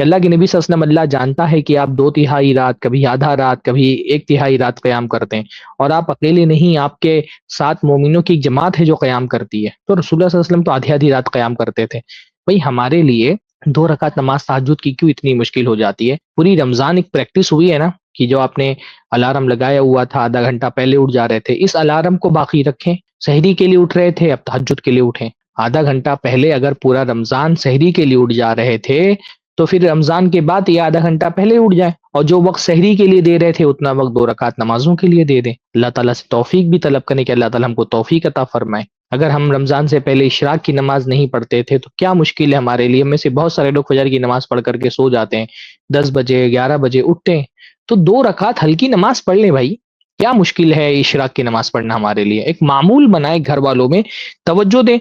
کہ اللہ کے نبی صلی اللہ علیہ وسلم اللہ جانتا ہے کہ آپ 2/3 رات، کبھی آدھا رات، کبھی 1/3 رات قیام کرتے ہیں، اور آپ اکیلے نہیں، آپ کے ساتھ مومنوں کی ایک جماعت ہے جو قیام کرتی ہے۔ تو رسول اللہ صلی اللہ علیہ وسلم تو آدھی آدھی رات قیام کرتے تھے۔ بھئی ہمارے لیے 2 رکعت نماز تہجد کی کیوں اتنی مشکل ہو جاتی ہے؟ پوری رمضان ایک پریکٹس ہوئی ہے نا، کہ جو آپ نے الارم لگایا ہوا تھا، آدھا گھنٹہ پہلے اٹھ جا رہے تھے، اس الارم کو باقی رکھیں۔ سحری کے لیے اٹھ رہے تھے، اب تہجد کے لیے اٹھیں۔ آدھا گھنٹہ پہلے اگر پورا رمضان سحری کے لیے اٹھ جا رہے تھے، تو پھر رمضان کے بعد یہ آدھا گھنٹہ پہلے اٹھ جائیں، اور جو وقت سحری کے لیے دے رہے تھے اتنا وقت 2 رکعت نمازوں کے لیے دے دیں۔ اللہ تعالیٰ سے توفیق بھی طلب کریں کہ اللہ تعالیٰ ہم کو توفیق عطا فرمائے۔ اگر ہم رمضان سے پہلے اشراق کی نماز نہیں پڑھتے تھے تو کیا مشکل ہے ہمارے لیے؟ ہم میں سے بہت سارے لوگ فجر کی نماز پڑھ کر کے سو جاتے ہیں، 10 بجے 11 بجے اٹھتے ہیں، تو 2 رکعت ہلکی نماز پڑھ لیں بھائی۔ کیا مشکل ہے اشراق کی نماز پڑھنا ہمارے لیے؟ ایک معمول بنائے، گھر والوں میں توجہ دیں۔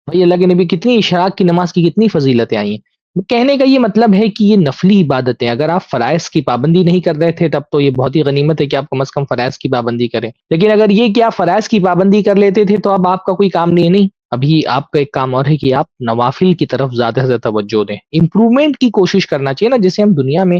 بھائی اللہ کے نبی کتنی اشراق کی نماز کی کتنی فضیلتیں آئی ہیں۔ کہنے کا یہ مطلب ہے کہ یہ نفلی عبادتیں، اگر آپ فرائض کی پابندی نہیں کر رہے تھے تب تو یہ بہت ہی غنیمت ہے کہ آپ کم از کم فرائض کی پابندی کریں، لیکن اگر یہ کہ آپ فرائض کی پابندی کر لیتے تھے تو اب آپ کا کوئی کام نہیں ابھی آپ کا ایک کام اور ہے کہ آپ نوافل کی طرف زیادہ سے زیادہ توجہ دیں، امپرومنٹ کی کوشش کرنا چاہیے نا۔ جیسے ہم دنیا میں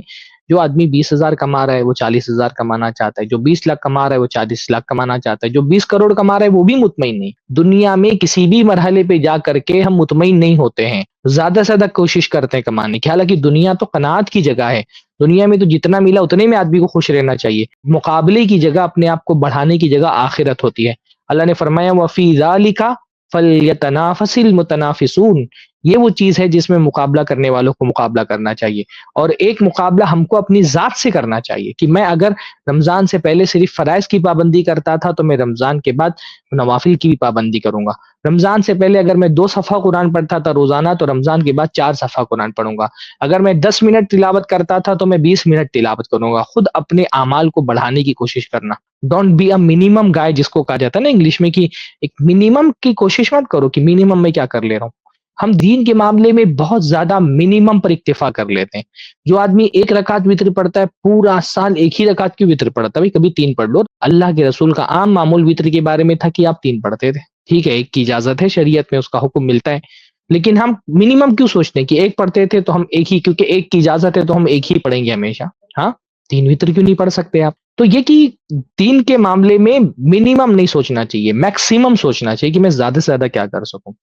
جو آدمی 20,000 کما رہا ہے وہ 40,000 کمانا چاہتا ہے، جو 20 لاکھ کما رہا ہے وہ 40 لاکھ کمانا چاہتا ہے، جو 20 کروڑ کما رہا ہے وہ بھی مطمئن نہیں۔ دنیا میں کسی بھی مرحلے پہ جا کر کے ہم مطمئن نہیں ہوتے ہیں، زیادہ سے زیادہ کوشش کرتے ہیں کمانے کی، حالانکہ دنیا تو قناعت کی جگہ ہے۔ دنیا میں تو جتنا ملا اتنے میں آدمی کو خوش رہنا چاہیے۔ مقابلے کی جگہ، اپنے آپ کو بڑھانے کی جگہ آخرت ہوتی ہے۔ اللہ نے فرمایا وَفِي ذَلِكَ فَلْيَتَنَافَسِ الْمُتَنَافِسُونَ، یہ وہ چیز ہے جس میں مقابلہ کرنے والوں کو مقابلہ کرنا چاہیے، اور ایک مقابلہ ہم کو اپنی ذات سے کرنا چاہیے کہ میں اگر رمضان سے پہلے صرف فرائض کی پابندی کرتا تھا تو میں رمضان کے بعد نوافل کی بھی پابندی کروں گا۔ رمضان سے پہلے اگر میں 2 صفحہ قرآن پڑھتا تھا روزانہ تو رمضان کے بعد 4 صفحہ قرآن پڑھوں گا۔ اگر میں 10 منٹ تلاوت کرتا تھا تو میں 20 منٹ تلاوت کروں گا۔ خود اپنے اعمال کو بڑھانے کی کوشش کرنا۔ ڈونٹ بی اے منیمم گائے، جس کو کہا جاتا ہے نا انگلش میں، کہ ایک منیمم کی کوشش مت کرو کہ منیمم میں کیا کر لے رہا ہوں۔ ہم دین کے معاملے میں بہت زیادہ منیمم پر اکتفا کر لیتے ہیں۔ جو آدمی 1 رکعت وتر پڑھتا ہے پورا سال ایک ہی رکعت کیوں وتر پڑھتا ہے؟ بھائی کبھی 3 پڑھ لو۔ اللہ کے رسول کا عام معمول وتر کے بارے میں تھا کہ آپ 3 پڑھتے تھے۔ ٹھیک ہے، ایک کی اجازت ہے، شریعت میں اس کا حکم ملتا ہے، لیکن ہم منیمم کیوں سوچتے ہیں کہ 1 پڑھتے تھے تو ہم ایک ہی، کیونکہ 1 کی اجازت ہے تو ہم 1 ہی پڑھیں گے ہمیشہ۔ ہاں 3 وتر کیوں نہیں پڑھ سکتے آپ؟ تو یہ کہ دین کے معاملے میں منیمم نہیں سوچنا چاہیے، میکسیمم سوچنا چاہیے کہ میں زیادہ سے زیادہ کیا کر سکوں۔